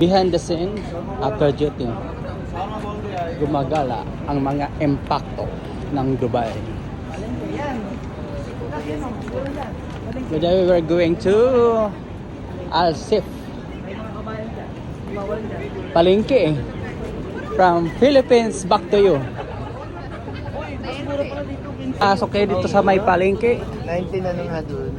Behind the scene, after duty, gumagala ang mga impacto ng Dubai. Today we were going to Al Sif, Palengke, from Philippines back to you. Pasok kayo dito sa may Palengke. 19 ano nga doon.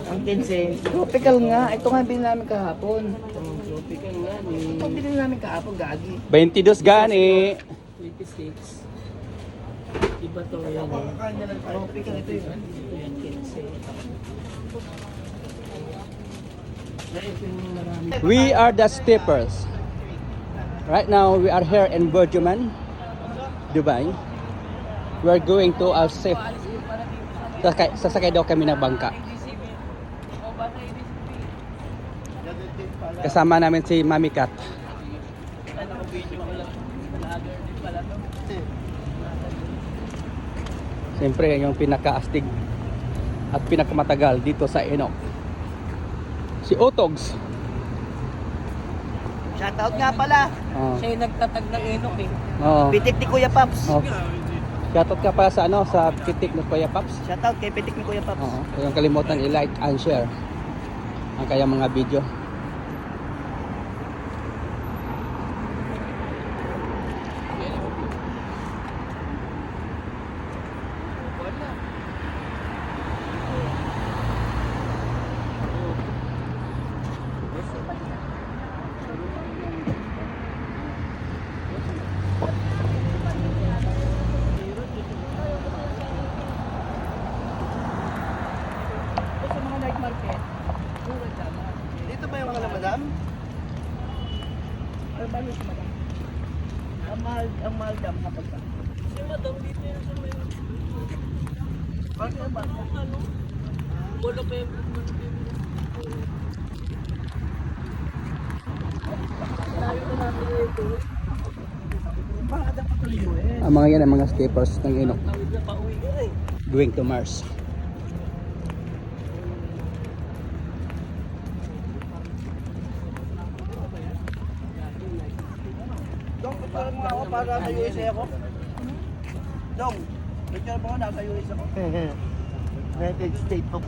Ang 15. Tropical nga. Ito nga binili namin kahapon. Tropical nga. Ito binili namin kahapon, gagi. 22 gani. 26. Iba to yan. Tropical ito yun. Ito yan, 15. We are the steppers. Right now we are here in Burjuman, Dubai. We are going to Al Sif. Sasakay daw kami ng bangka. Kasama namin si Mami Kat. Siyempre yung pinakaastig at pinakamatagal dito sa Enoch, si Otogs. Shoutout nga pala. Siya yung nagtatag ng Enoch eh. Oo. Pitik ni Kuya Paps. Shoutout ka pa sa sa pitik ng Kuya Paps. Shoutout kay Pitik ni Kuya Paps. Oo. Huwag kalimutan i-like and share ang kayang mga video. Dito ba yung mga madam? Ay, ba yung madam? Ang mahal dam na pagka. Si madam dito yun sa may... Bakit ba? Ano? Wala pa yung... Ang mga yan ang mga steppers ng Enoch going to Mars. Dong, picture mo ako para sa USA ako. Dong, picture mo ako nasa US ako. United States of...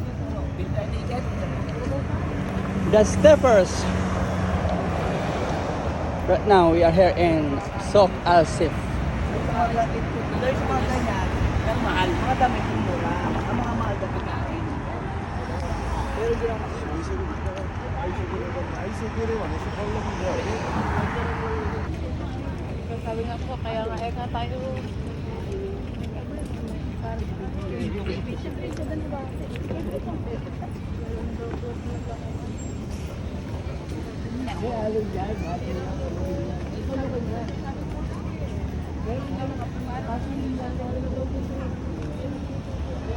The steppers. Right now we are here in Souk Al Sif. There's mga ganyan, pero mahal. Mga damit yung mura. Ang mga mahal na pagkain. Pero hindi lang sabi nga po, kaya nga nga tayo.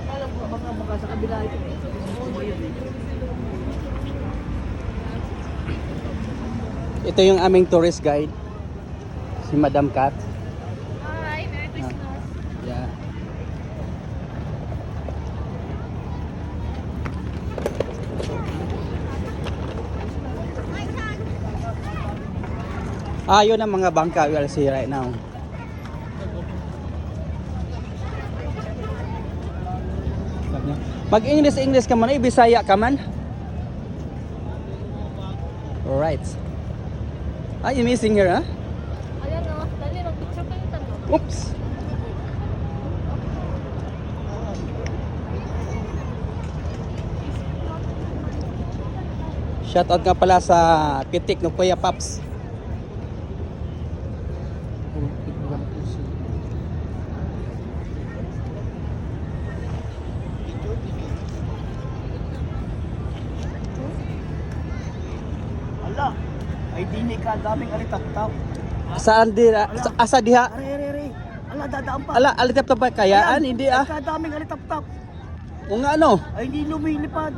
alam ko, baka sa kabila ito. Ito yung aming tourist guide, si Madam Kat. Hi, Merry Christmas. Yeah. Yun ang mga bangka we will see right now. Mag-English ka man, Bisaya ka man. Alright. Are you missing here, huh? Ayan o, dali, mag-picture kayo tanong. Oops. Shoutout nga pala sa pitik ng Kuya Paps. Ala, ay dini ka, daming alitap-tap. Saan di asa diha? Are. Ala, dadaan pa. Ala, alitap ba kayaan? Hindi ah. Ay, daming alitap-tap. O nga ano? Ay, hindi lumilipad.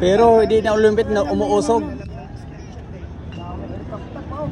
Pero hindi na ulumpit na umuusog. Daming alitap-tap, oh.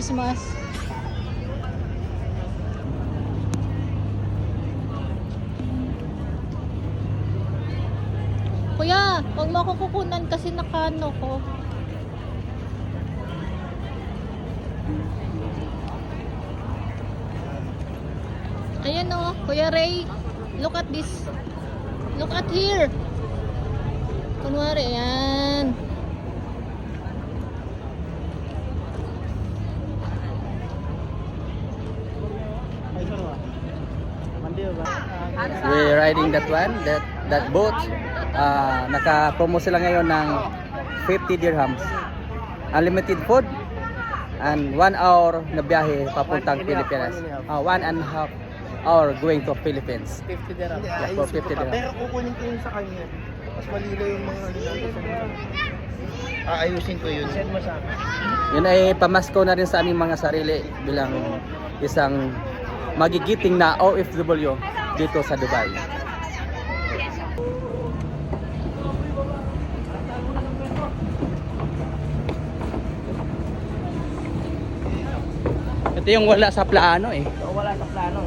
Christmas. Kuya, huwag mo ako kukunan kasi nakano ko. Ayan o, Kuya Ray. Look at this. Look at here. Kunwari, ayan. We're riding that one, that boat. Naka-promo sila ngayon ng 50 dirhams. Unlimited food and 1 hour na biyahe papuntang Pilipinas. 1.5 hour going to Philippines. 50 dirham. Yeah, for 50 dirham. Pero kukunin ko yun sa kanya. Mas malilo yung mga aayusin ko yun. Send mo sa akin. Yun ay pamasko na rin sa aming mga sarili bilang isang magigiting na OFW dito sa Dubai. Ito yung wala sa plano eh. Wala sa plano.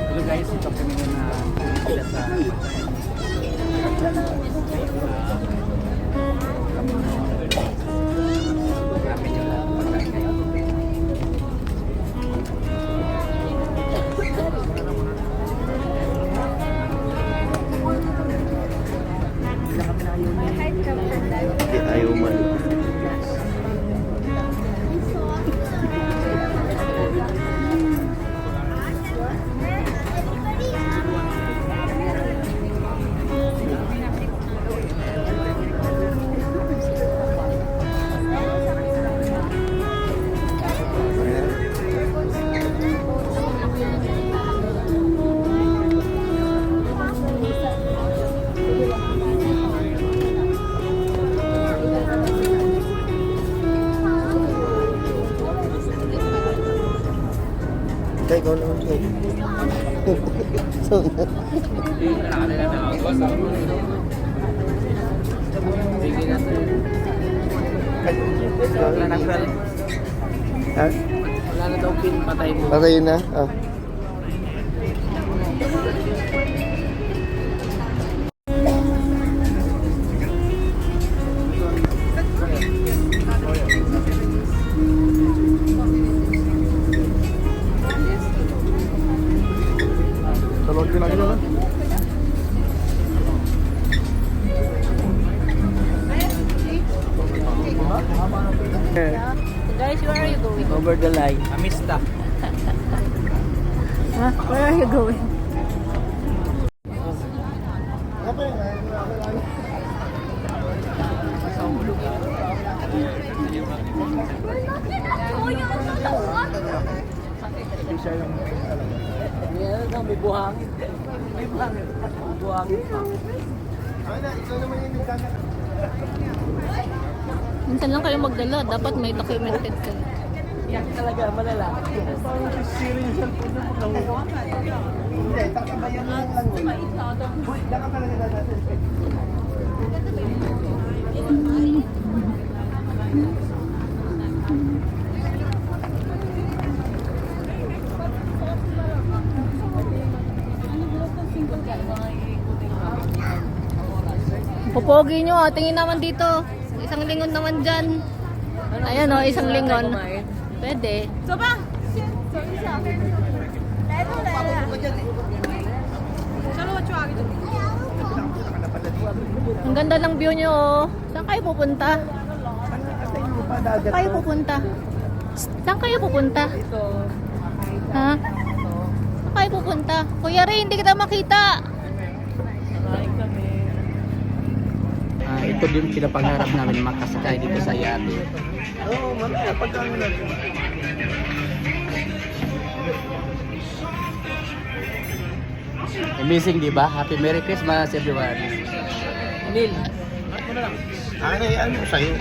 Hello guys, ito kami na sila sa Ayaw man. Tay, ikaw naman siya. wala na well. Ha? Wala na daw pin, patay mo. Okay na? Ah. Talon din lagi na. Guys, where are you going? Over the line. Amista. Huh? Where are you going? May buhangin. May buhangin. Buhangin pa. Minsan lang kayo magdala. Dapat may documented kayo. Yan talaga, malala. Parang serious ang puso mo. Hindi, tatabayan lang lang. Uy, daka talaga natin. Pupogi nyo, oh. Tingin naman dito. Isang lingon naman dyan. Ayan o, isang lingon. Pwede. Ang ganda ng view nyo, oh. Saan kayo pupunta? Saan kayo pupunta? Saan kayo pupunta? Ha? Saan kayo pupunta? Kuya Ray, hindi kita makita. Ito din pinapangarap namin makasakay dito sa yate. Oo, malaya. Pagkano natin. Amazing, di ba? Happy Merry Christmas everyone. Neil. Ano sa'yo?